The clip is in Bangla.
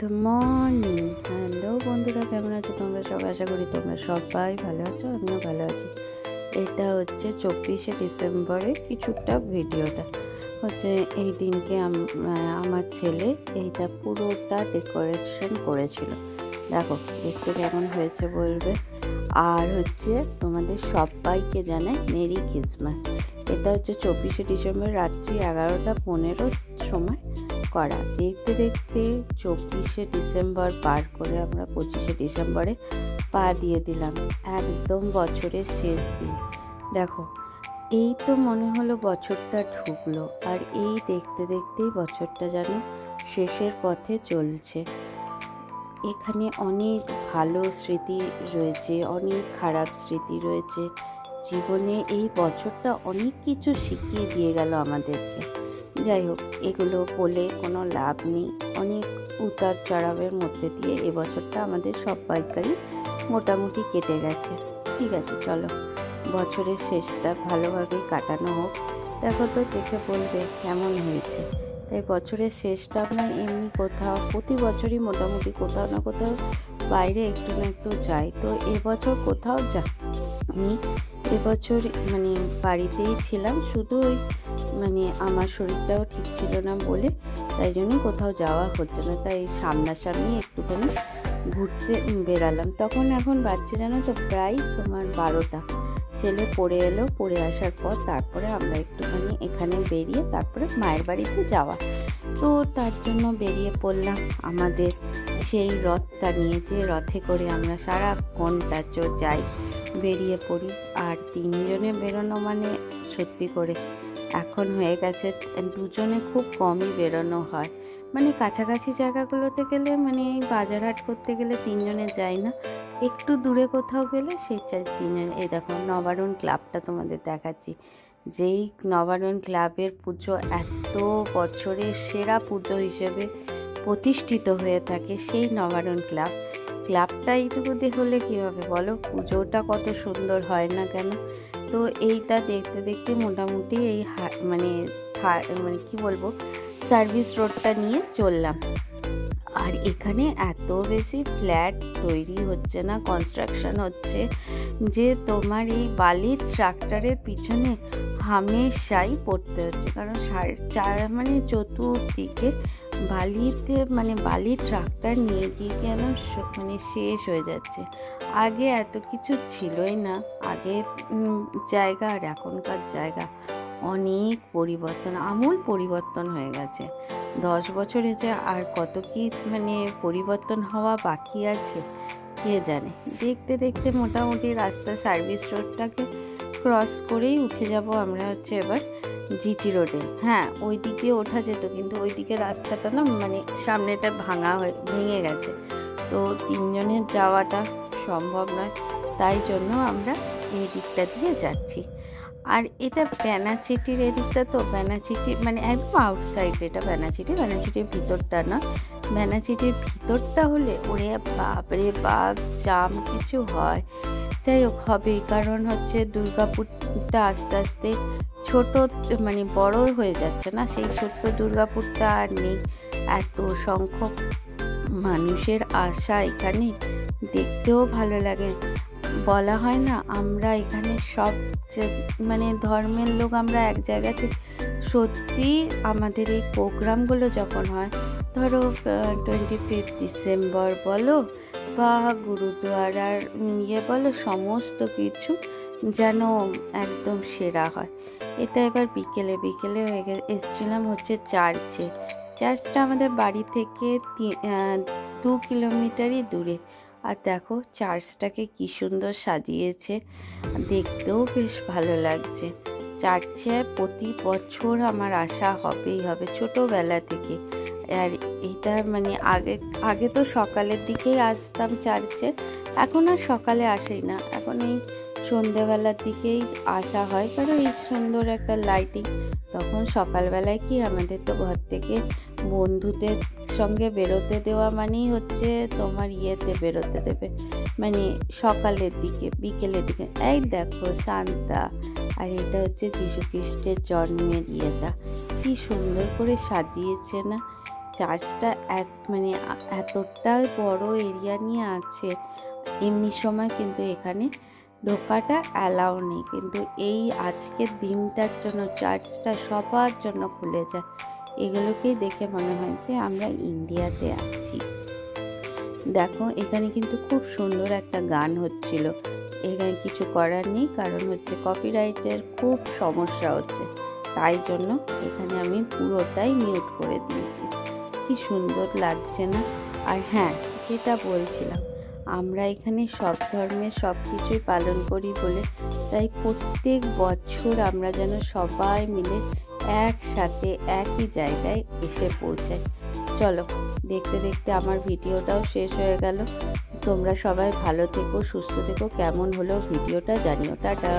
Good morning. হ্যালো বন্ধুরা, কেমন আছো তোমরা সব? আশা করি তোমরা সবাই ভালো আছো, আমিও ভালো আছি। এটা হচ্ছে 24শে ডিসেম্বরের কিছুটা ভিডিওটা হচ্ছে। এই দিনকে আমার ছেলে এইটা পুরোটা ডেকোরেশন করেছিল। দেখো দেখতে কেমন হয়েছে বলবে। আর হচ্ছে তোমাদের সবাইকে জানাই মেরি ক্রিসমাস। এটা হচ্ছে 24শে ডিসেম্বর রাত্রি 11:15 সময় করা। দেখতে দেখতে 24শে ডিসেম্বর পার করে আমরা 25শে ডিসেম্বরে পা দিয়ে দিলাম। একদম বছরের শেষ দিন। দেখো এই তো মনে হলো বছরটা ঢুকলো, আর এই দেখতে দেখতেই বছরটা যেন শেষের পথে চলছে। এখানে অনেক ভালো স্মৃতি রয়েছে, অনেক খারাপ স্মৃতি রয়েছে। জীবনে এই বছরটা অনেক কিছু শিখিয়ে দিয়ে গেল আমাদেরকে। যাই হোক, এগুলো বলে কোনো লাভ নেই। অনেক উতার চড়াবের মধ্যে দিয়ে এবছরটা আমাদের সবাইকারই মোটামুটি কেটে গেছে। ঠিক আছে, চলো বছরের শেষটা ভালোভাবে কাটানো হোক। দেখো তো, দেখে বলবে কেমন হয়েছে। তাই বছরের শেষটা আমরা এমনি কোথাও প্রতি বছরই মোটামুটি কোথাও না কোথাও বাইরে একটু না একটু যাই। তো এবছর কোথাও যাইনি। এবছর বাড়িতেই ছিলাম, শুধু ওই আমার শরীরটাও ঠিক ছিল না বলে তাই জন্য কোথাও যাওয়া হচ্ছে না। তাই সামনাসামনি একটুখানি ঘুরতে বেরালাম। এখন বাচ্চা জানো তো প্রায় তোমার 12টা। ছেলে পড়ে এলো, পড়ে আসার পর তারপরে আমরা একটুখানি এখানে বেরিয়ে তারপরে মায়ের বাড়িতে যাওয়া। তো তার জন্য বেরিয়ে পড়লাম আমাদের সেই রথটা নিয়ে, যে রথে করে আমরা সারাক্ষণটা যাই, বেরিয়ে পড়ি। আর 3 জনে বেরোনো সত্যি করে এখন হয়ে গেছে, দুজনে খুব কমই বেরোনো হয়। কাছাকাছি জায়গাগুলোতে গেলে এই বাজার হাট করতে গেলে 3 জনে যাই না, একটু দূরে কোথাও গেলে সেই 3 জন। এই দেখো নবারুণ ক্লাবটা তোমাদের দেখাচ্ছি। যেই নবারুণ ক্লাবের পুজো এত বছরের সেরা পুজো হিসেবে প্রতিষ্ঠিত হয়ে থাকে, সেই নবারুণ ক্লাবটা এইটুকু হলে কী হবে বলো, পুজোটা কত সুন্দর হয় না কেন। তো এইটা দেখতে দেখতে মোটামুটি এই কি বলবো, সার্ভিস রোডটা নিয়ে চললাম। আর এখানে এত বেশি ফ্ল্যাট তৈরি হচ্ছে না, কনস্ট্রাকশন হচ্ছে, যে তোমার এই বালির ট্রাক্টরের পিছনে হামেশাই পড়তে হচ্ছে। কারণ চতুর্দিকে বালিতে বালির ট্রাক্টর নিয়ে গিয়ে যেন শেষ হয়ে যাচ্ছে। আগে এত কিছু ছিলই না, আগের জায়গা আর এখনকার জায়গা অনেক পরিবর্তন, আমূল পরিবর্তন হয়ে গেছে। 10 বছরে যে আর কত কি পরিবর্তন হওয়া বাকি আছে কে জানে। দেখতে দেখতে মোটামুটি রাস্তা সার্ভিস রোডটাকে ক্রস করেই উঠে যাব আমরা হচ্ছে এবার জিটি রোডে। হ্যাঁ, ওই দিকে ওঠা যেত, কিন্তু ওই দিকে রাস্তাটা না সামনেটা ভেঙে গেছে। তো 3 জনের যাওয়াটা সম্ভব নয়, তাই জন্য আমরা এই দিকটা দিয়ে যাচ্ছি। আর এটা ব্যানাচিটির এদিকটা, তো ব্যানাচিটি একদম আউটসাইড। এটা ব্যানাচিটির ভিতরটা না। ব্যানাচিটির ভিতরটা হলে ওরে বাপরে বাপ, জাম কিছু হয়। যাই হোক, হবেই, কারণ হচ্ছে দুর্গাপুরটা আস্তে আস্তে ছোট বড় হয়ে যাচ্ছে না। সেই ছোট্ট দুর্গাপুরটা আর নেই। এত সংখ্যক মানুষের আশা এখানে, দেখতেও ভালো লাগে। বলা হয় না, আমরা এখানে সব ধর্মের লোক আমরা এক জায়গা থেকে। সত্যি আমাদের এই প্রোগ্রামগুলো যখন হয়, ধরো 25 ডিসেম্বর বলো বা গুরুদুয়ারার বলো, সমস্ত কিছু যেন একদম সেরা হয়। এটা এবার বিকেলে এসেছিলাম হচ্ছে চার্চটা আমাদের বাড়ি থেকে 2 কিলোমিটারই দূরে। আর দেখো চার্চটাকে কি সুন্দর সাজিয়েছে, দেখতেও বেশ ভালো লাগছে। চার্চে প্রতি বছর আমার আসা হবেই হবে ছোটোবেলা থেকে। আর এটা আগে তো সকালের দিকেই আসতাম চার্চে, এখন আর সকালে আসেই না, এখন এই সন্ধেবেলার দিকেই আসা হয়। কারণ এই সুন্দর একটা লাইটিং, তখন সকালবেলায় কি আমাদের তো ঘর থেকে বন্ধুদের সঙ্গে বেরোতে দেওয়া মানেই হচ্ছে তোমার বেরোতে দেবে, সকালের দিকে বিকেলের দিকে। এই দেখো সান্তা, আর এটা হচ্ছে যীশু খ্রিস্টের জন্মের কি সুন্দর করে সাজিয়েছে না। চার্চটা মানে এতটাই বড় এরিয়া নিয়ে আছে, এমনি সময় কিন্তু এখানে ঢোকাটা অ্যালাউ নেই, কিন্তু এই আজকের দিনটার জন্য চার্চটা সবার জন্য খুলে যায়। এগুলোকেই দেখে মনে হয় যে আমরা ইন্ডিয়াতে আছি। দেখো এখানে কিন্তু খুব সুন্দর একটা গান হচ্ছিল, এখানে কিছু করার নেই, কারণ হচ্ছে কপিরাইটের খুব সমস্যা হচ্ছে, তাই জন্য এখানে আমি পুরোটাই মিউট করে দিয়েছি। কি সুন্দর লাগছে না? আর হ্যাঁ, যেটা বলছিলাম, আমরা এখানে সব ধর্মের সব কিছুই পালন করি বলে তাই প্রত্যেক বছর আমরা যেন সবাই মিলে একসাথে একই জায়গায় এসে পৌঁছাই। চলো, দেখতে দেখতে আমার ভিডিওটাও শেষ হয়ে গেল। তোমরা সবাই ভালো থেকো, সুস্থ থেকো। কেমন হলো ভিডিওটা জানিও। টাটা।